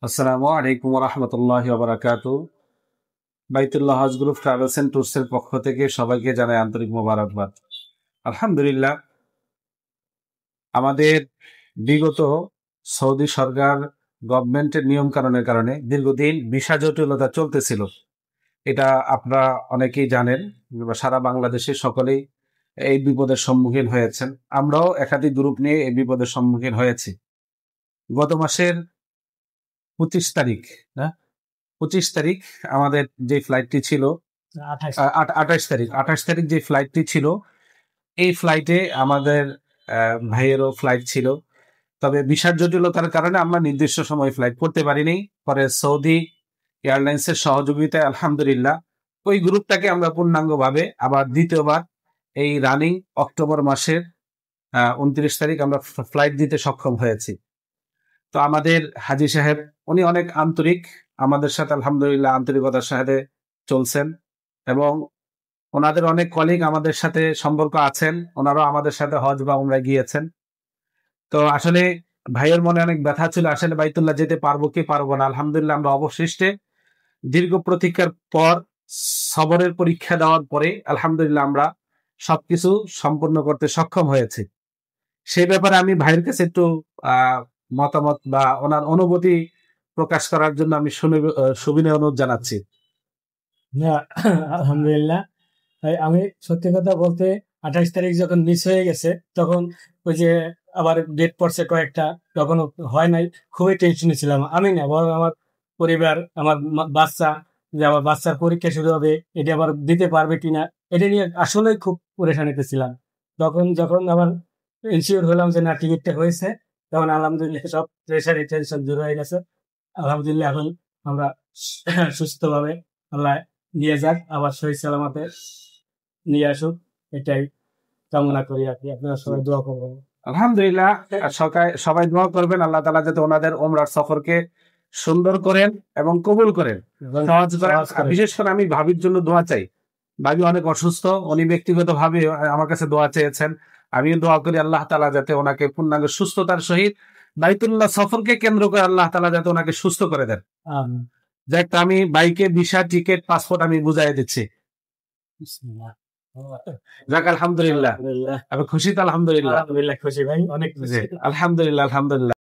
আসসালামু আলাইকুম রহমতুল্লাহি ওবারাকাতু। বাইতুল্লাহ হজ গ্রুপ ট্রাভেলস এন্ড ট্যুরসের পক্ষ থেকে সবাইকে জানাই আন্তরিক মোবারকবাদ। আলহামদুলিল্লাহ, আমাদের বিগত সৌদি সরকার গভর্নমেন্টের নিয়ম কানুনের কারণে দীর্ঘদিন ভিসা জটিলতা চলতেছিল। এটা আপনারা অনেকেই জানেন, সারা বাংলাদেশে সকলেই এই বিপদের সম্মুখীন হয়েছেন। আমরাও একাধিক গ্রুপ নিয়ে এই বিপদের সম্মুখীন হয়েছি। গত মাসের 25 তারিখ, হ্যাঁ 25 তারিখ আমাদের যে ফ্লাইটটি ছিল, 28 তারিখ যে ফ্লাইটটি ছিল, এই ফ্লাইটে আমাদের ভাইয়েরও ফ্লাইট ছিল। তবে ভিসার জটিলতার কারণে আমরা নির্দিষ্ট সময় ফ্লাইট করতে পারিনি। পরে সৌদি এয়ারলাইন্সের সহযোগিতায় আলহামদুলিল্লাহ ওই গ্রুপটাকে আমরা পূর্ণাঙ্গভাবে আবার দ্বিতীয়বার এই রানিং অক্টোবর মাসের 29 তারিখ আমরা ফ্লাইট দিতে সক্ষম হয়েছি। তো আমাদের হাজী সাহেব উনি অনেক আন্তরিক, আমাদের সাথে আলহামদুলিল্লাহ আন্তরিকতার সাথে চলছেন, এবং ওনাদের অনেক কলিগ আমাদের সাথে সম্পর্ক আছেন, ওনারাও আমাদের সাথে হজ বা উমরায় গিয়েছেন। তো আসলে ভাইয়ের মনে অনেক ব্যথা ছিল, আসলে বাইতুল্লাহ যেতে পারবো কি পারবো না। আলহামদুলিল্লাহ আমরা অবশিষ্টে দীর্ঘ প্রতীক্ষার পর, সবরের পরীক্ষা দেওয়ার পরে আলহামদুলিল্লাহ আমরা সবকিছু সম্পূর্ণ করতে সক্ষম হয়েছি। সেই ব্যাপারে আমি ভাইয়ের কাছে একটু মতামত বা ওনার অনুভূতি প্রকাশ করার জন্য আমি সুবিনয় অনুরোধ জানাচ্ছি। না, আলহামদুলিল্লাহ। আমি সত্যি কথা বলতে 28 তারিখ যখন মিস হয়ে গেছে, তখন ওই যে আবার ডেট পড়ছে কয়েকটা, তখন হয় নাই, খুবই টেনশনে ছিলাম। আমি না, বরং আমার পরিবার, আমার বাচ্চা, যে আমার বাচ্চার পরীক্ষা শুরু হবে, এটা আবার দিতে পারবে কিনা, এটা নিয়ে আসলে খুব পরেশানিতে ছিলাম। তখন যখন আবার ইনশিওর হলাম যে না, টিকিটটা হয়েছে, তখন আলহামদুলিল্লাহ সব প্রেশার টেনশন দূর হয়ে গেছে। আলহামদুলিল্লাহ এখন আমরা সুস্থভাবে, আল্লাহ নিয়ে যাক, আবার সহি সালামতে নিয়ে আসুক, এটাই কামনা করি আর কি। আপনারা সবাই দোয়া করবেন। আলহামদুলিল্লাহ, সবাই দোয়া করবেন আল্লাহ তাআলা যাতে ওনাদের ওমরার সফরকে সুন্দর করেন এবং কবুল করেন, সহজ করেন। বিশেষ করে আমি ভাবির জন্য দোয়া চাই। ভাবি অনেক অসুস্থ, উনি ব্যক্তিগতভাবে আমার কাছে দোয়া চেয়েছেন। আমি দোয়া করি আল্লাহ তাআলা যাতে ওনাকে পূর্ণাঙ্গ সুস্থতার সহিত বাইতুল্লাহ সফরকে কেন্দ্র করে আল্লাহ তাআলা যাতে ওনাকে সুস্থ করে দেন। যাক, আমি বাইকে ভিসা, টিকিট, পাসপোর্ট আমি বুঝাই দিচ্ছি। যাক, আলহামদুলিল্লাহ, আমি খুশি তো। আলহামদুলিল্লাহ, খুশি ভাই, অনেক খুশি। আলহামদুলিল্লাহ, আলহামদুলিল্লাহ।